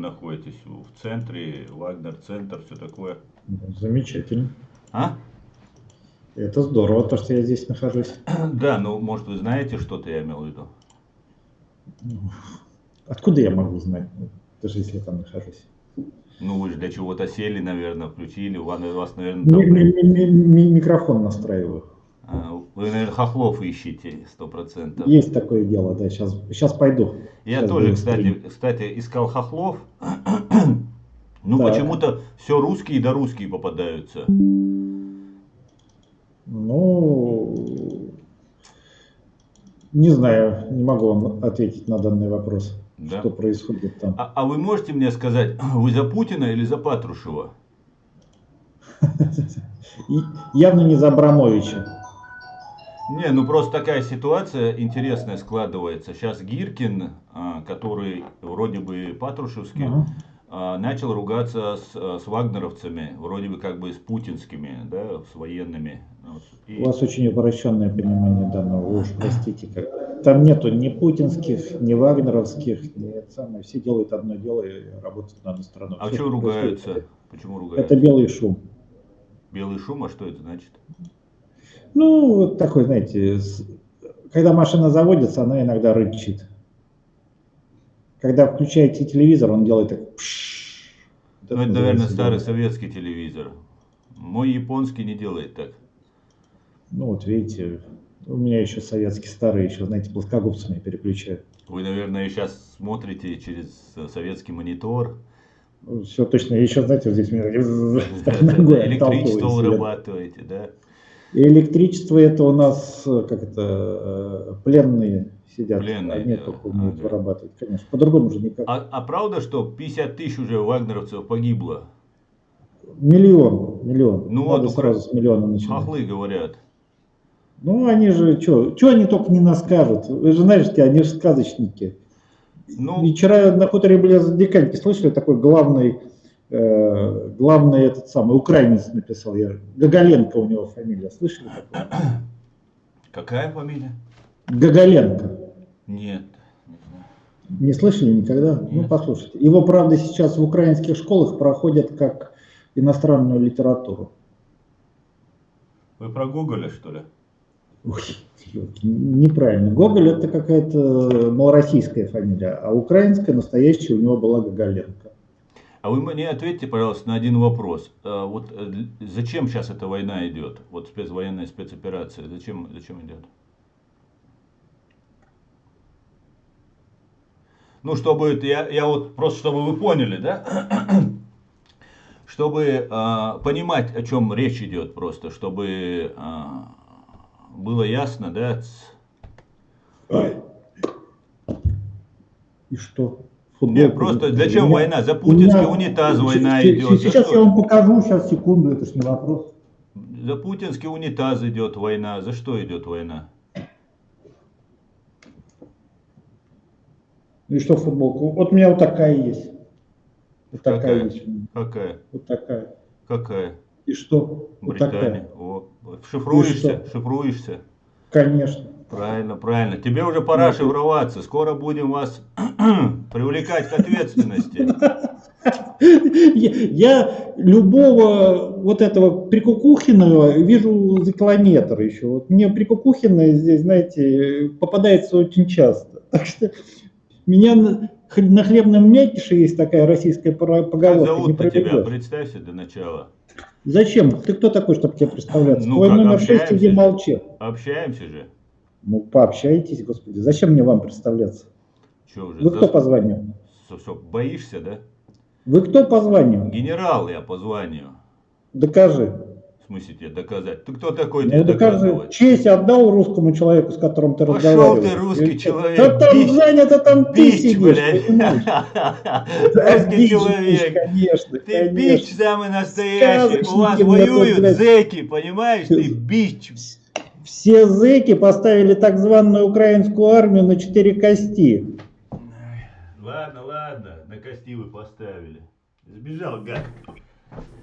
находитесь в центре, Вагнер-центр, все такое. Ну, замечательно. А? Это здорово, то, что я здесь нахожусь. Да, ну, может, вы знаете что-то, я имел в виду. Ну, откуда я могу знать, даже если я там нахожусь? Ну, вы же для чего-то сели, наверное, включили, вас, наверное, Ми- там... ми- ми- ми- Микрофон настраиваю. Вы, наверное, хохлов ищете, 100%. Есть такое дело, да, сейчас пойду. Я Сейчас тоже, буду стримить. кстати, искал хохлов. Ну, Так, почему-то все русские да русские попадаются. ну, не знаю, не могу вам ответить на данный вопрос, Да? что происходит там. А вы можете мне сказать, вы за Путина или за Патрушева? И явно не за Абрамовича. Не, ну просто такая ситуация интересная складывается. Сейчас Гиркин, который вроде бы патрушевский, Ага. начал ругаться с вагнеровцами, вроде бы как бы с путинскими, да, с военными. Вот. У вас очень упрощенное понимание данного, вы уж простите. Там нету ни путинских, ни вагнеровских, ни это самое. Все делают одно дело и работают на одну сторону. А Все, что что происходит, ругаются? Почему это ругаются? белый шум. Белый шум, а что это значит? Ну, вот такой, знаете, когда машина заводится, она иногда рычит. Когда включаете телевизор, он делает так. Пш. Вот Ну, это, наверное, называется старый белый. советский телевизор. Мой японский не делает так. Ну, вот видите, у меня еще советский старый, еще, знаете, плоскогубцами переключаю. Вы, наверное, сейчас смотрите через советский монитор. Все точно. Я еще, знаете, вот здесь меня так ногой Электричество отталкивает. вырабатываете, да? И электричество это у нас, как это, пленные сидят. Пленные Они делают. только умеют Ага. вырабатывать, конечно. По-другому же никак. А правда, что 50 тысяч уже вагнеровцев погибло? Миллион. Ну Надо вот сразу с миллиона начинать. хохлы говорят. Ну, они же, что они только не нас скажут. Вы же знаете, они же сказочники. Ну, И вчера на хуторе близ Диканьки слышали, такой главный этот самый украинец написал, Гоголенко у него фамилия, слышали такое? какая фамилия? Гоголенко. Нет, не знаю. Не слышали никогда? Нет. Ну, послушайте. Его, правда, сейчас в украинских школах проходят как иностранную литературу. Вы про Гоголя, что ли? Ой, неправильно. Гоголь это какая-то малороссийская фамилия, а украинская настоящая у него была Гоголенко. А вы мне ответьте, пожалуйста, на один вопрос. Вот зачем сейчас эта война идет? Вот военная спецоперация. Зачем идет? Ну, чтобы я вот просто, чтобы вы поняли, да? Чтобы понимать, о чем речь идет просто, чтобы было ясно, да? И что? Нет, просто зачем война? За путинский унитаз война идет. Сейчас я вам покажу, сейчас, секунду, это ж не вопрос. За путинский унитаз идет война. За что идет война? Ну и что футболку? Вот у меня вот такая есть. Вот такая Какая? есть у меня. Какая? Вот такая. Какая? И что? Вот Британия. такая. О, шифруешься? И Шифруешься? Конечно. Правильно, правильно. Тебе уже пора шифроваться. Скоро будем вас привлекать к ответственности. Я любого вот этого Прикукухиного вижу за километр еще. Вот мне Прикукухина здесь, знаете, попадается очень часто. Так что меня на хлебном мякише есть такая российская Как поговорка. зовут-то тебя? Представься до начала. Зачем? Ты кто такой, чтобы тебе представляться? Ну Твой как, номер 6, общаемся иди же. молчи. Общаемся же. Ну, пообщайтесь, господи. Зачем мне вам представляться? Че уже? Вы кто по званию? Боишься, да? Вы кто по званию? Генерал я по званию. Докажи. В смысле тебе доказать? Ты кто такой Ну, тебе докажи. доказывать? Честь отдал русскому человеку, с которым ты Пошел разговариваешь. ты, русский человек. Да там бич, занято, там ты бич, сидишь, блядь. понимаешь? Русский Бич, человек. конечно, Ты конечно. бич самый настоящий. У вас Сказочники мне тут, воюют блядь. зэки, понимаешь? Ты бич. Все зэки поставили так званую украинскую армию на 4 кости. Ладно, на кости вы поставили. Сбежал, гад.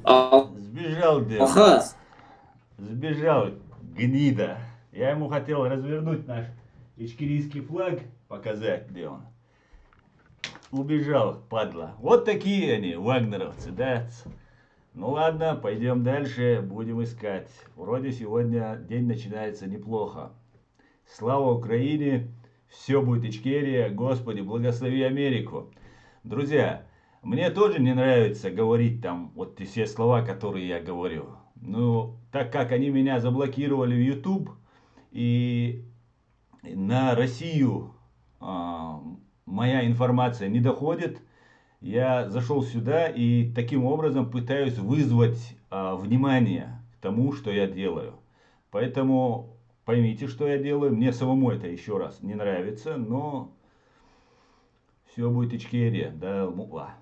А, Сбежал, где? Алхаз, Сбежал, гнида. Я ему хотел развернуть наш ичкерийский флаг, показать, где он. убежал, падла. Вот такие они, вагнеровцы, да? Ну ладно, пойдем дальше, будем искать. Вроде сегодня день начинается неплохо. Слава Украине, все будет Ичкерия, Господи, благослови Америку. Друзья, мне тоже не нравится говорить там вот все слова, которые я говорю. Но так как они меня заблокировали в YouTube и на Россию моя информация не доходит, я зашел сюда и таким образом пытаюсь вызвать внимание к тому, что я делаю. Поэтому поймите, что я делаю. Мне самому это еще раз не нравится, но все будет Ичкерия, да, мула.